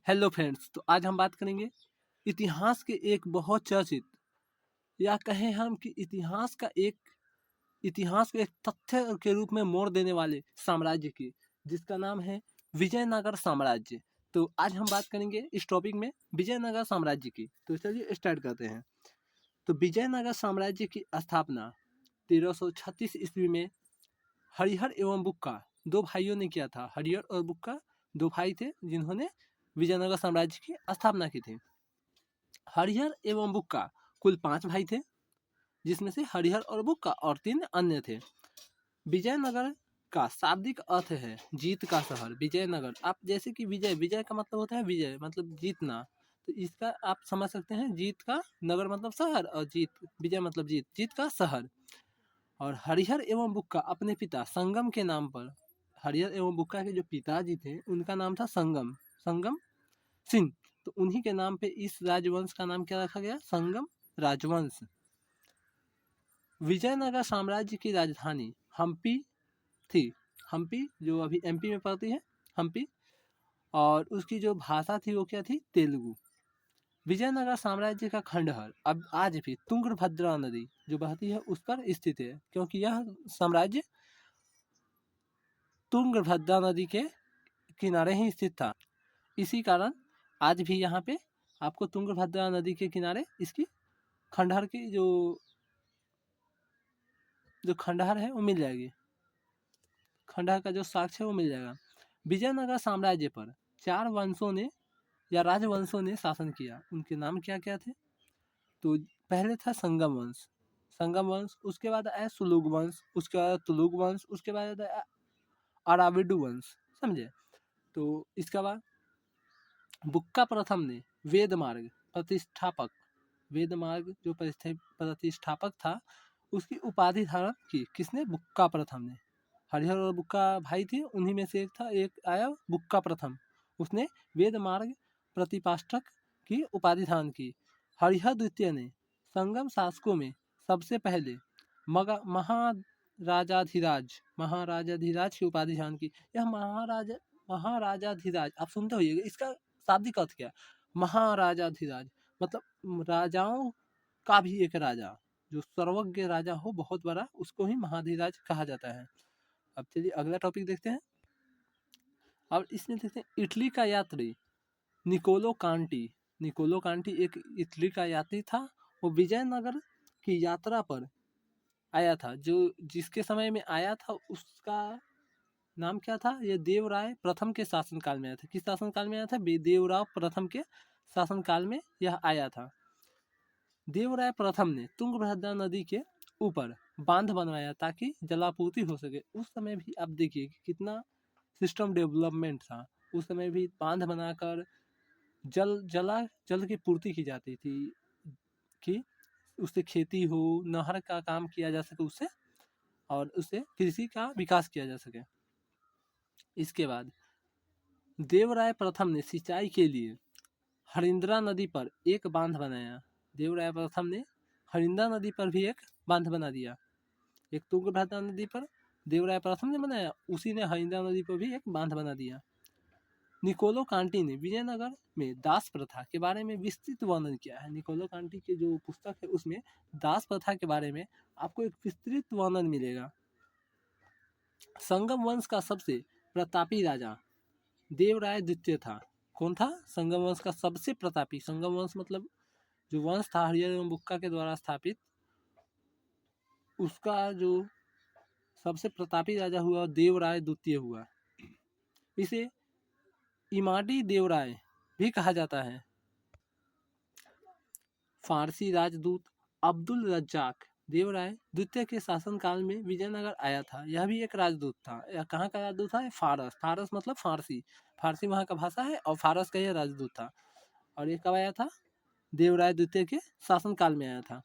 Hello friends, तो आज हम बात करेंगे इतिहास के एक बहुत चर्चित या कहें हम कि इतिहास को एक तथ्य के रूप में मोड़ देने वाले साम्राज्य की, जिसका नाम है विजयनगर साम्राज्य। तो आज हम बात करेंगे इस टॉपिक में विजयनगर साम्राज्य की। तो चलिए स्टार्ट करते हैं। तो विजयनगर साम्राज्य की स्थापना 1336 ईस्वी में हरिहर एवं बुक्का दो भाइयों ने किया था। हरिहर और बुक्का दो भाई थे जिन्होंने विजयनगर साम्राज्य की स्थापना की थी। हरिहर एवं बुक्का कुल 5 भाई थे, जिसमें से हरिहर और बुक्का और 3 अन्य थे। विजयनगर का शाब्दिक अर्थ है जीत का शहर। विजयनगर, आप जैसे कि विजय विजय का मतलब होता है विजय मतलब जीतना, तो इसका आप समझ सकते हैं जीत का नगर मतलब शहर और जीत विजय मतलब जीत, जीत का शहर। और हरिहर एवं बुक्का अपने पिता संगम के नाम पर, हरिहर एवं बुक्का के जो पिताजी थे उनका नाम था संगम संगम सिंह, तो उन्हीं के नाम पे इस राजवंश का नाम क्या रखा गया, संगम राजवंश। विजयनगर साम्राज्य की राजधानी हम्पी थी। हम्पी जो अभी एमपी में पड़ती है, हम्पी। और उसकी जो भाषा थी वो क्या थी, तेलुगु। विजयनगर साम्राज्य का खंडहर अब आज भी तुंगभद्रा नदी जो बहती है उस पर स्थित है, क्योंकि यह साम्राज्य तुंगभद्रा नदी के किनारे ही स्थित था। इसी कारण आज भी यहाँ पे आपको तुंगभद्रा नदी के किनारे इसकी खंडहर की जो खंडहर है वो मिल जाएगी। खंडहर का जो साक्ष्य है वो मिल जाएगा। विजयनगर साम्राज्य पर 4 वंशों ने या राजवंशों ने शासन किया। उनके नाम क्या क्या थे, तो पहले था संगम वंश। संगम वंश, उसके बाद आया सुलुग वंश, उसके बाद तुलुग वंश, उसके बाद आया अराविडु वंश। समझे। तो इसके बाद बुक्का प्रथम ने वेद मार्ग प्रतिष्ठापक, वेद मार्ग जो प्रतिष्ठापक था उसकी उपाधि धारण की। किसने, बुक्का प्रथम ने। हरिहर और बुक्का भाई थे, उन्हीं में से एक था, एक आया बुक्का प्रथम, उसने वेद मार्ग प्रतिपाष्टक की उपाधि धारण की। हरिहर द्वितीय ने संगम शासकों में सबसे पहले महाराजाधिराज की उपाधि धारण की। यह महाराजाधिराज आप सुनते होइएगा, इसका शाब्दिक अर्थ क्या है, महाराजाधिराज मतलब राजाओं का भी एक राजा, जो सर्वज्ञ राजा हो बहुत बड़ा, उसको ही महाधिराज कहा जाता है। अब चलिए अगला टॉपिक देखते हैं। अब इसमें देखते हैं इटली का यात्री निकोलो कांटी। निकोलो कांटी एक इटली का यात्री था। वो विजयनगर की यात्रा पर आया था। जो जिसके समय में आया था उसका नाम क्या था, ये देवराय प्रथम के शासनकाल में आया था। किस शासनकाल में आया था, देवराय प्रथम के शासनकाल में यह आया था। देवराय प्रथम ने तुंगभद्रा नदी के ऊपर बांध बनवाया ताकि जलापूर्ति हो सके। उस समय भी आप देखिए कि कितना सिस्टम डेवलपमेंट था। उस समय भी बांध बनाकर जल की पूर्ति की जाती थी कि उससे खेती हो, नहर का काम किया जा सके उससे, और उससे कृषि का विकास किया जा सके। इसके बाद देवराय प्रथम ने सिंचाई के लिए हरिंद्रा नदी पर एक बांध बनाया। देवराय प्रथम ने हरिंद्रा नदी पर भी एक बांध बना दिया। एक तुंगभद्रा नदी पर देवराय प्रथम ने बनाया, उसी ने हरिंद्रा नदी पर भी एक बांध बना दिया। निकोलो कांटी ने विजयनगर में दास प्रथा के बारे में विस्तृत वर्णन किया है। निकोलो कांटी की जो पुस्तक है उसमें दास प्रथा के बारे में आपको एक विस्तृत वर्णन मिलेगा। संगम वंश का सबसे प्रतापी राजा देवराय द्वितीय था। कौन था, संगम वंश का सबसे प्रतापी। संगम वंश मतलब जो वंश था हरिहर एवं बुक्का के द्वारा स्थापित, उसका जो सबसे प्रतापी राजा हुआ देवराय द्वितीय हुआ। इसे इमाडी देवराय भी कहा जाता है। फारसी राजदूत अब्दुल रज्जाक देवराय द्वितीय के शासनकाल में विजयनगर आया था। यह भी एक राजदूत था। यह कहाँ का राजदूत था, फारस। फारस मतलब फारसी, फारसी वहाँ का भाषा है, और फारस का यह राजदूत था। और ये कब आया था, देवराय द्वितीय के शासनकाल में आया था।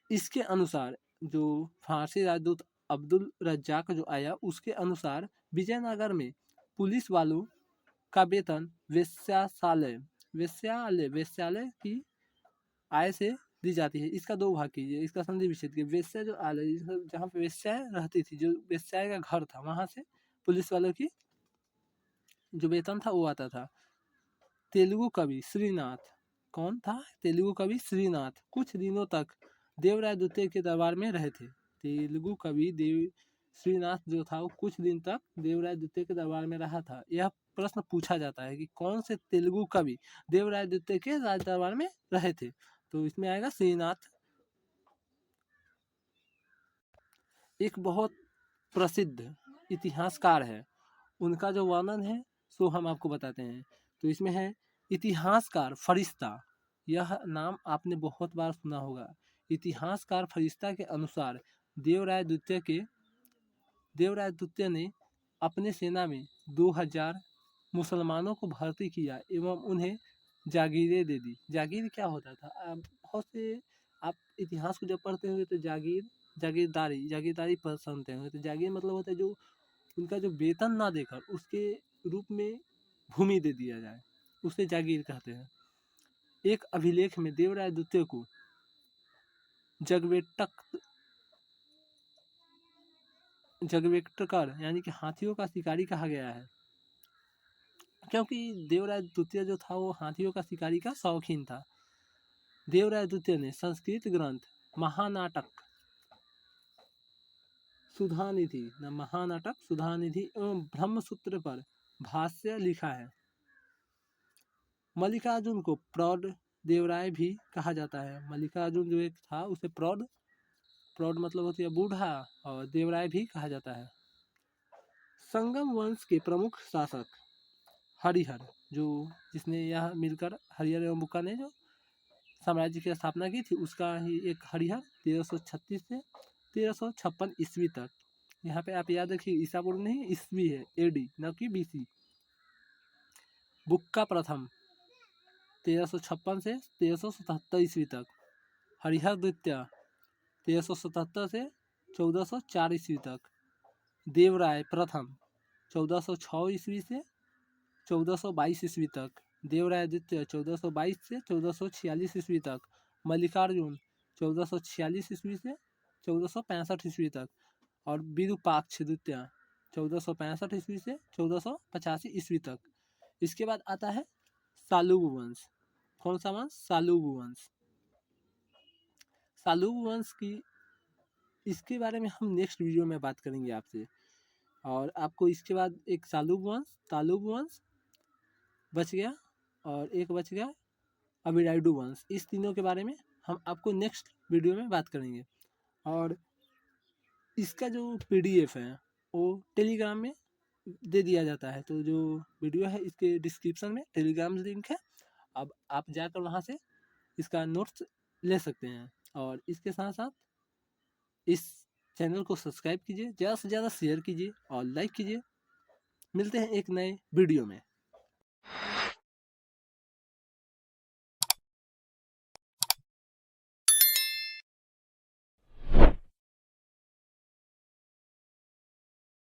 इसके अनुसार जो फारसी राजदूत अब्दुल रज्जाक जो आया, उसके अनुसार विजयनगर में पुलिस वालों का वेतन वेश्यालय की आय से दी जाती है। इसका 2 भाग कीजिए, इसका संधि विच्छेद कीजिए। वेश्या जो आलय जहाँ पे वेश्याएं रहती थी, जो वेश्याएं का घर था, वहां से पुलिस वालों की जो वेतन था वो आता था। तेलुगु कवि श्रीनाथ, कौन था? तेलुगु कवि श्रीनाथ कुछ दिनों तक देवराय द्वितीय के दरबार में रहे थे। तेलुगु कवि श्रीनाथ जो था वो कुछ दिन तक देवराय द्वितीय के दरबार में रहा था। यह प्रश्न पूछा जाता है कि कौन से तेलुगु कवि देवराय द्वितीय के राज दरबार में रहे थे, तो इसमें आएगा श्रीनाथ। एक बहुत प्रसिद्ध इतिहासकार है, उनका जो वर्णन है सो हम आपको बताते हैं। तो इसमें है इतिहासकार फरिश्ता, यह नाम आपने बहुत बार सुना होगा। इतिहासकार फरिश्ता के अनुसार देवराय द्वितीय ने अपने सेना में 2000 मुसलमानों को भर्ती किया एवं उन्हें जागीरें दे दी। जागीर क्या होता था? बहुत से आप इतिहास को जब पढ़ते होंगे तो जागीरदारी पर सुनते होंगे। तो जागीर मतलब होता है जो उनका जो वेतन ना देकर उसके रूप में भूमि दे दिया जाए, उसे जागीर कहते हैं। एक अभिलेख में देवराय द्वितीय को जगवेक्टर यानी कि हाथियों का शिकारी कहा गया है, क्योंकि देवराय द्वितीय जो था वो हाथियों का शिकारी का शौकीन था। देवराय द्वितीय ने संस्कृत ग्रंथ महानाटक सुधानिधि एवं ब्रह्मसूत्र पर भाष्य लिखा है। मल्लिकार्जुन को प्रौढ़ देवराय भी कहा जाता है। मल्लिकार्जुन जो एक था उसे प्रौढ़ मतलब होती है बूढ़ा, और देवराय भी कहा जाता है। संगम वंश के प्रमुख शासक हरिहर, जिसने यह मिलकर हरिहर एवं बुक्का ने जो साम्राज्य की स्थापना की थी, उसका ही एक हरिहर 1336 से 1356 ईस्वी तक। यहाँ पे आप याद रखिए ईसा पूर्व नहीं ईस्वी है, एडी न कि बीसी। बुक्का प्रथम 1356 से 1377 ईस्वी तक। हरिहर द्वितीय 1377 से 1404 ईस्वी तक। देवराय प्रथम 1406 ईस्वी से 1422 ईस्वी तक। देवराय द्वितीय 1422 से 1446 ईस्वी तक। मल्लिकार्जुन 1446 ईस्वी से 1465 ईस्वी तक। और विरूपाक्ष द्वितीय 1465 ईस्वी से 1485 ईस्वी तक। इसके बाद आता है सालुब वंश। कौन सा वंश? सालुब वंश। सालुब वंश की इसके बारे में हम नेक्स्ट वीडियो में बात करेंगे आपसे। और आपको इसके बाद एक तालुब वंश बच गया, और एक बच गया अभिराइडू वंश। इस तीनों के बारे में हम आपको नेक्स्ट वीडियो में बात करेंगे। और इसका जो PDF है वो टेलीग्राम में दे दिया जाता है। तो जो वीडियो है इसके डिस्क्रिप्शन में टेलीग्राम लिंक है, अब आप जाकर वहाँ से इसका नोट्स ले सकते हैं। और इसके साथ साथ इस चैनल को सब्सक्राइब कीजिए, ज़्यादा से ज़्यादा शेयर कीजिए और लाइक कीजिए। मिलते हैं एक नए वीडियो में।